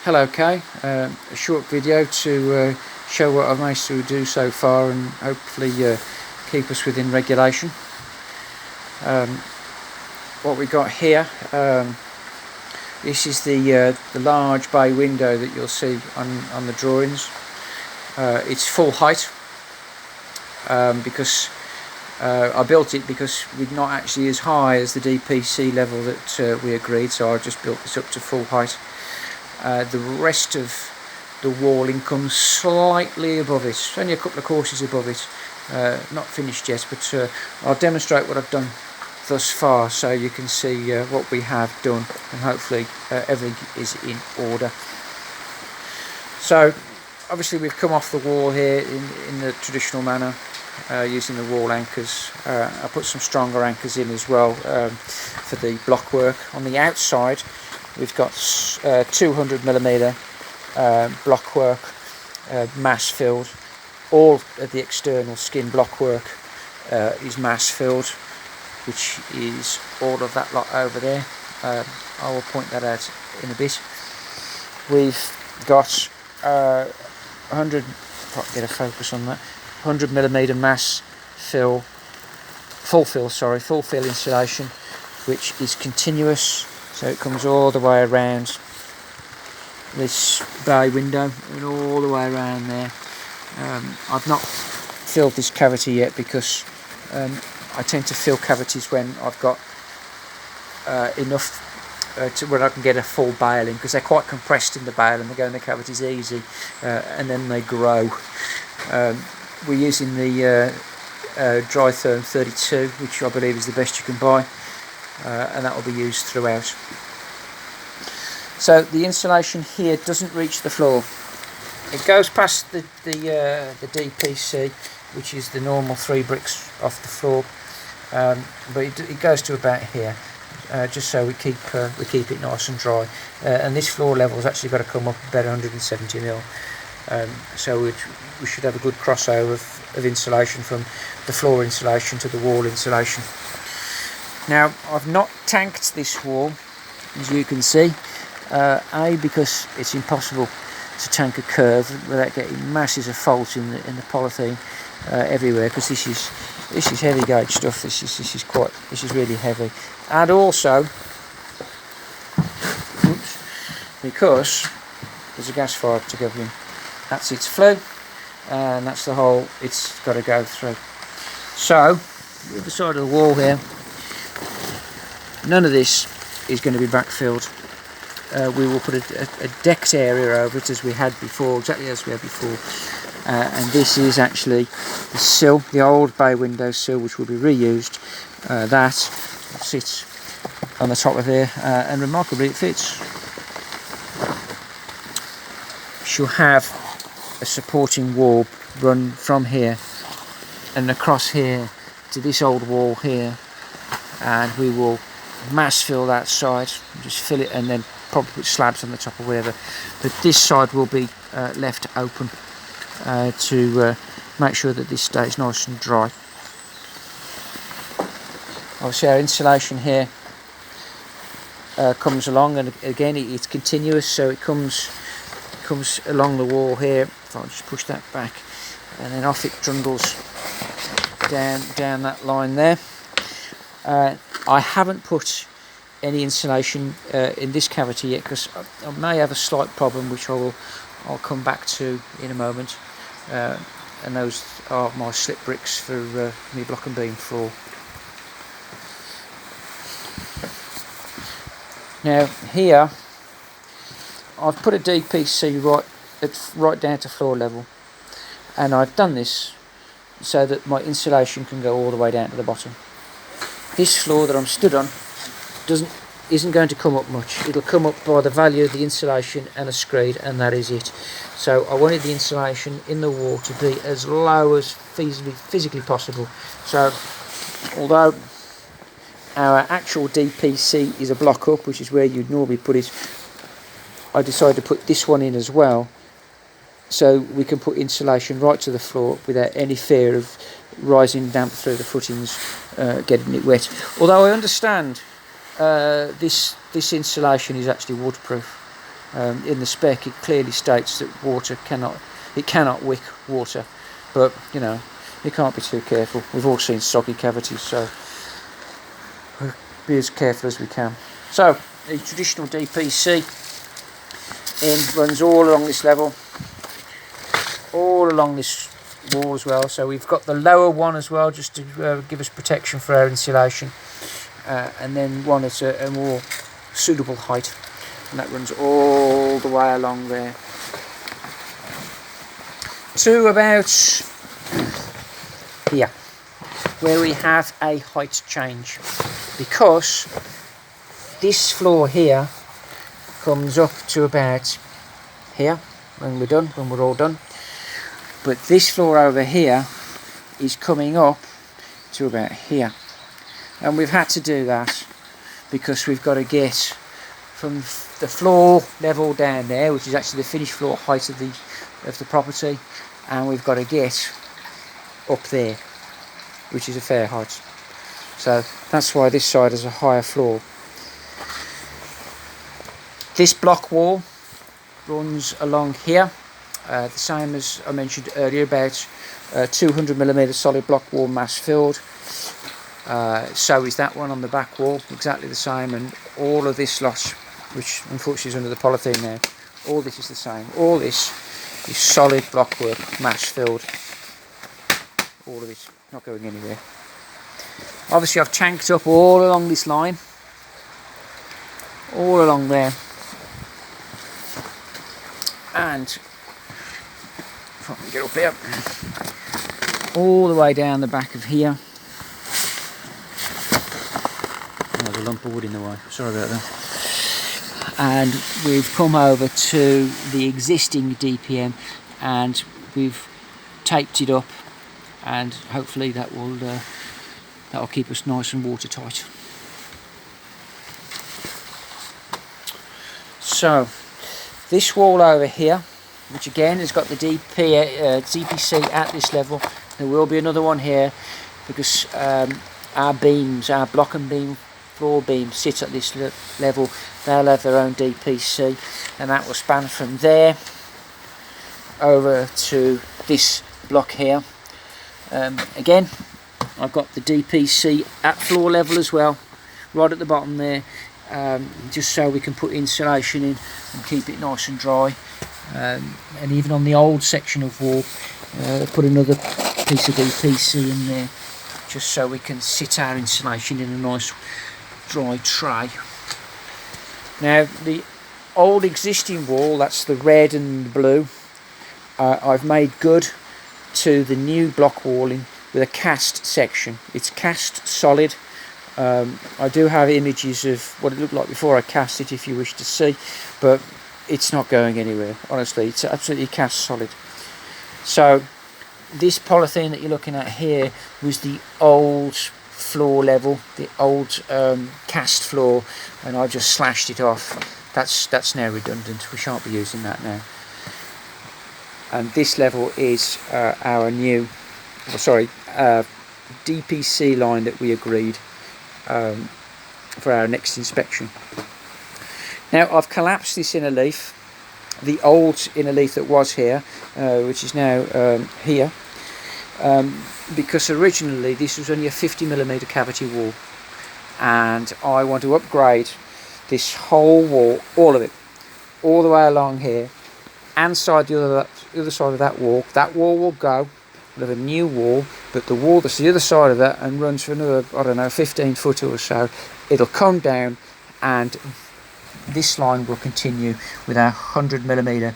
Hello Kay, a short video to show what I've managed to do so far and hopefully keep us within regulation. What we got here, this is the large bay window that you'll see on the drawings. It's full height because I built it because we're not actually as high as the DPC level that we agreed, so I just built this up to full height. The rest of the walling comes slightly above it, only a couple of courses above it, not finished yet, but I'll demonstrate what I've done thus far so you can see what we have done, and hopefully everything is in order. So obviously we've come off the wall here in the traditional manner, using the wall anchors. I put some stronger anchors in as well for the block work. On the outside we've got 200mm block work, mass filled. All of the external skin block work is mass filled, which is all of that lot over there. I will point that out in a bit. We've got 100, if I can get a focus on that, 100mm mass fill, full fill insulation, which is continuous, so it comes all the way around this bay window and all the way around there. I've not filled this cavity yet because I tend to fill cavities when I've got enough to where I can get a full bale in, because they're quite compressed in the bale and they go in the cavities easy, and then they grow. We're using the Drytherm 32, which I believe is the best you can buy, and that will be used throughout. So the insulation here doesn't reach the floor. It goes past the DPC, which is the normal 3 bricks off the floor, but it goes to about here, just so we keep it nice and dry. And this floor level has actually got to come up about 170mm, so we should have a good crossover of insulation from the floor insulation to the wall insulation. Now I've not tanked this wall, as you can see, because it's impossible to tank a curve without getting masses of fault in the polythene everywhere, because this is heavy gauge stuff. This is really heavy, and also because there's a gas fire to go in. That's its flue, and that's the hole it's got to go through. So the other side of the wall here, none of this is going to be backfilled. We will put a decked area over it, as we had before, exactly as we had before, and this is actually the sill, the old bay window sill, which will be reused. That sits on the top of here, and remarkably it fits. She'll have a supporting wall run from here and across here to this old wall here, and we will mass fill that side, just fill it, and then probably put slabs on the top or whatever, but this side will be left open to make sure that this stays nice and dry. Obviously our insulation here comes along, and again it's continuous, so it comes along the wall here. If I just push that back, and then off it trundles down that line there. I haven't put any insulation in this cavity yet, because I may have a slight problem, which I'll come back to in a moment, and those are my slip bricks for my block and beam floor. Now here I've put a DPC right down to floor level, and I've done this so that my insulation can go all the way down to the bottom. This floor that I'm stood on isn't going to come up much. It'll come up by the value of the insulation and a screed, and that is it. So I wanted the insulation in the wall to be as low as physically possible. So although our actual DPC is a block up, which is where you'd normally put it, I decided to put this one in as well, so we can put insulation right to the floor without any fear of rising damp through the footings, getting it wet. Although I understand this insulation is actually waterproof, In the spec it clearly states that it cannot wick water, but you know, you can't be too careful. We've all seen soggy cavities, so we'll be as careful as we can. So the traditional DPC end runs all along this level, all along this wall as well. So we've got the lower one as well, just to give us protection for our insulation, and then one at a more suitable height, and that runs all the way along there to about here, where we have a height change, because this floor here comes up to about here when we're all done, but this floor over here is coming up to about here, and we've had to do that because we've got to get from the floor level down there, which is actually the finished floor height of the property, and we've got to get up there, which is a fair height. So that's why this side has a higher floor. This block wall runs along here, the same as I mentioned earlier, about 200mm solid block wall mass filled. So is that one on the back wall, exactly the same, and all of this lot, which unfortunately is under the polythene now, all this is the same. All this is solid blockwork, mass filled. All of it, not going anywhere. Obviously I've tanked up all along this line, all along there, and if I can get up here, all the way down the back of here. There's a lump of wood in the way, sorry about that. And we've come over to the existing DPM and we've taped it up, and hopefully that'll keep us nice and watertight. So this wall over here, which again has got the DPC at this level, there will be another one here because our beams, our block and beam floor beams sit at this level. They'll have their own DPC, and that will span from there over to this block here. Again, I've got the DPC at floor level as well, right at the bottom there, just so we can put insulation in and keep it nice and dry. And even on the old section of wall, put another piece of DPC in there, just so we can sit our insulation in a nice dry tray. Now the old existing wall, that's the red and the blue, I've made good to the new block walling with a cast section. It's cast solid. I do have images of what it looked like before I cast it if you wish to see, but it's not going anywhere, honestly. It's absolutely cast solid. So this polythene that you're looking at here was the old floor level, the old cast floor, and I just slashed it off. That's now redundant. We shan't be using that now. And this level is our new, DPC line that we agreed for our next inspection. Now I've collapsed this inner leaf, the old inner leaf that was here, which is now here, because originally this was only a 50mm cavity wall, and I want to upgrade this whole wall, all of it, all the way along here, and the other side of that wall. That wall will go. We'll have a new wall, but the wall that's the other side of that and runs for another, I don't know, 15 foot or so, it'll come down, and this line will continue with our 100mm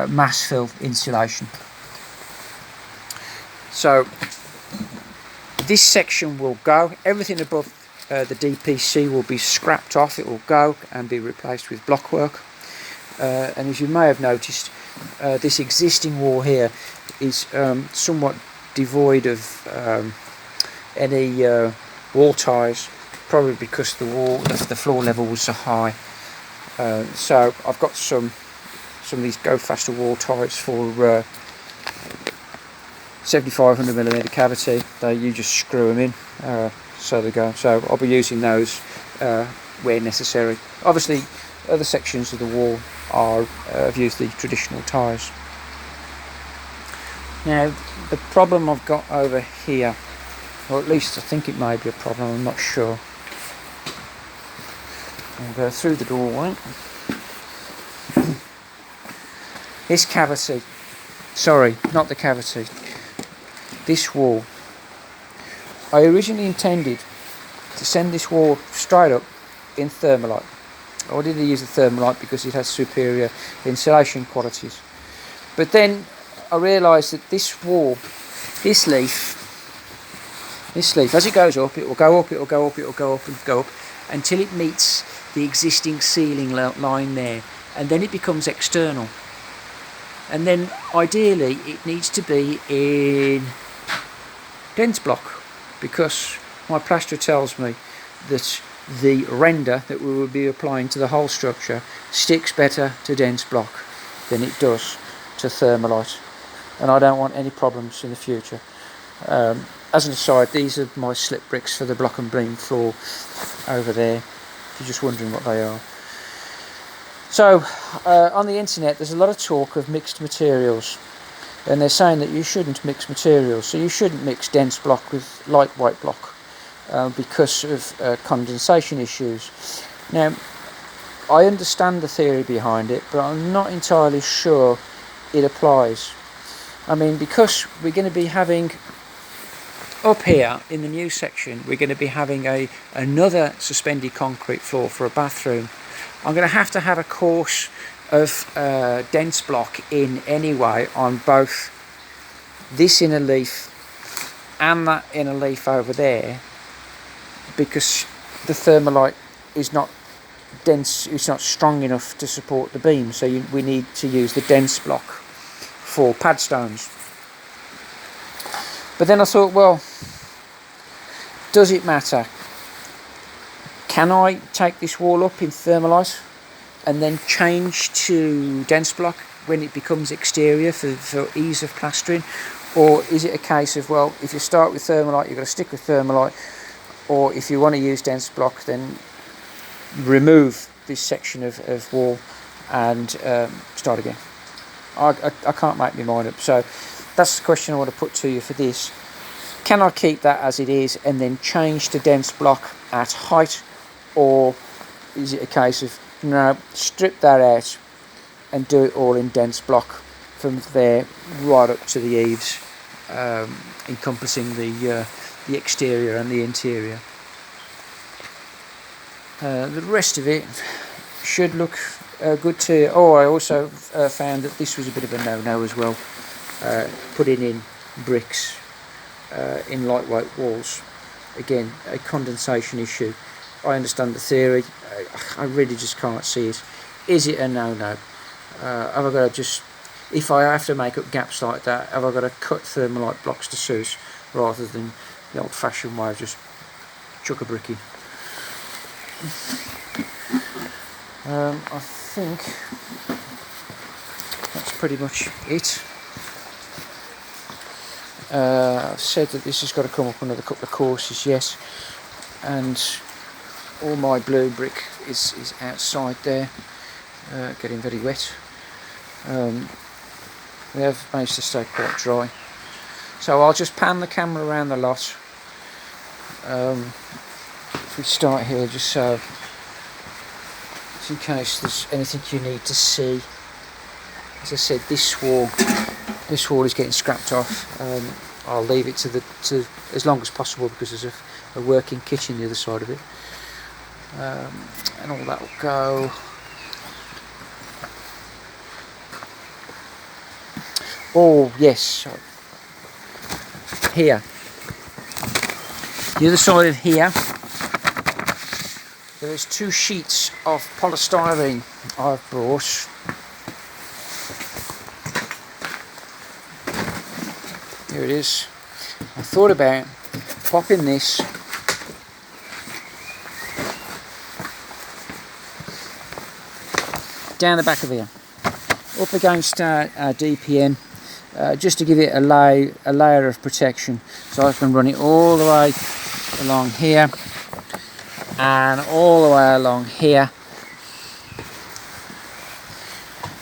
mass fill insulation. So this section will go. Everything above the DPC will be scrapped off. It will go and be replaced with blockwork. And as you may have noticed, this existing wall here is somewhat devoid of any wall ties, probably because the floor level was so high. So I've got some of these Go Faster wall ties for 7500mm cavity. You just screw them in, so they go. So I'll be using those where necessary. Obviously Other sections of the wall are have used the traditional ties. Now the problem I've got over here, or at least I think it may be a problem, I'm not sure. I'll go through the doorway. This cavity, sorry, not the cavity, this wall. I originally intended to send this wall straight up in Thermalite. I didn't use the Thermalite because it has superior insulation qualities. But then I realised that this wall, this leaf, as it goes up, it will go up, it will go up, it will go up and go up until it meets the existing ceiling line there, and then it becomes external. And then ideally it needs to be in dense block, because my plasterer tells me that the render that we will be applying to the whole structure sticks better to dense block than it does to Thermalite, and I don't want any problems in the future. As an aside, these are my slip bricks for the block and beam floor over there, if you're just wondering what they are. So on the internet there's a lot of talk of mixed materials, and they're saying that you shouldn't mix materials. So you shouldn't mix dense block with lightweight block because of condensation issues. Now I understand the theory behind it, but I'm not entirely sure it applies. I mean, because we're going to be having up here in the new section, we're going to be having another suspended concrete floor for a bathroom. I'm going to have a course of dense block in anyway on both this inner leaf and that inner leaf over there, because the Thermalite is not dense, it's not strong enough to support the beam, so we need to use the dense block for pad stones. But then I thought, well, does it matter? Can I take this wall up in Thermalite and then change to dense block when it becomes exterior for ease of plastering? Or is it a case of, well, if you start with Thermalite, you've got to stick with Thermalite, or if you want to use dense block, then remove this section of wall and start again? I can't make my mind up. So that's the question I want to put to you for this. Can I keep that as it is and then change to dense block at height, or is it a case of, no, strip that out and do it all in dense block from there right up to the eaves, encompassing the exterior and the interior? The rest of it should look good too. Oh, I also found that this was a bit of a no-no as well, putting in bricks in lightweight walls. Again, a condensation issue. I understand the theory, I really just can't see it. Is it a no-no? Have I got to just, if I have to make up gaps like that, have I got to cut Thermalite blocks to suit rather than the old-fashioned way of just chuck a brick in? I think that's pretty much it. I've said that this has got to come up another couple of courses, yes, and all my blue brick is outside there, getting very wet. We have managed to stay quite dry, so I'll just pan the camera around the lot. If we start here, just so in case there's anything you need to see. As I said, this wall is getting scrapped off. I'll leave it to as long as possible because there's a working kitchen the other side of it, and all that will go. Oh yes, here, the other side of here, there's 2 sheets of polystyrene I've brought. Here it is. I thought about popping this down the back of here, up against our DPN, just to give it a layer of protection, so I can run it all the way along here and all the way along here,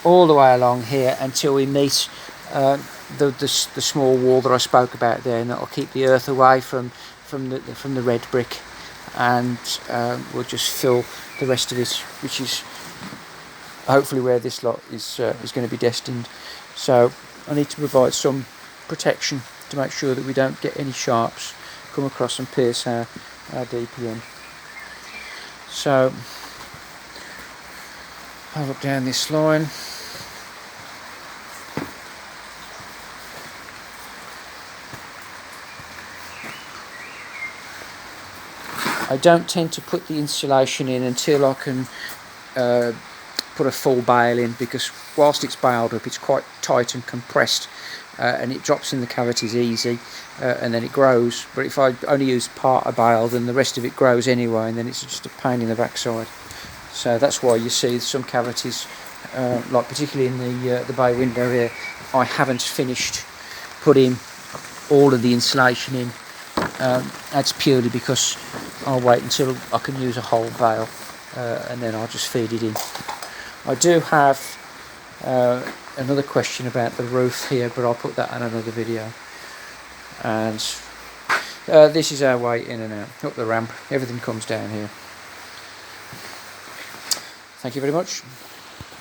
all the way along here until we meet the small wall that I spoke about there, and that'll keep the earth away from the red brick, and we'll just fill the rest of it, which is hopefully where this lot is going to be destined. So I need to provide some protection to make sure that we don't get any sharps come across and pierce our DPM. So I'll look down this line. I don't tend to put the insulation in until I can put a full bale in, because whilst it's baled up it's quite tight and compressed, and it drops in the cavities easy, and then it grows. But if I only use part of bale, then the rest of it grows anyway, and then it's just a pain in the backside. So that's why you see some cavities, like particularly in the bay window here, I haven't finished putting all of the insulation in. That's purely because I'll wait until I can use a whole bale, and then I'll just feed it in. I do have another question about the roof here, but I'll put that in another video. And this is our way in and out, up the ramp. Everything comes down here. Thank you very much.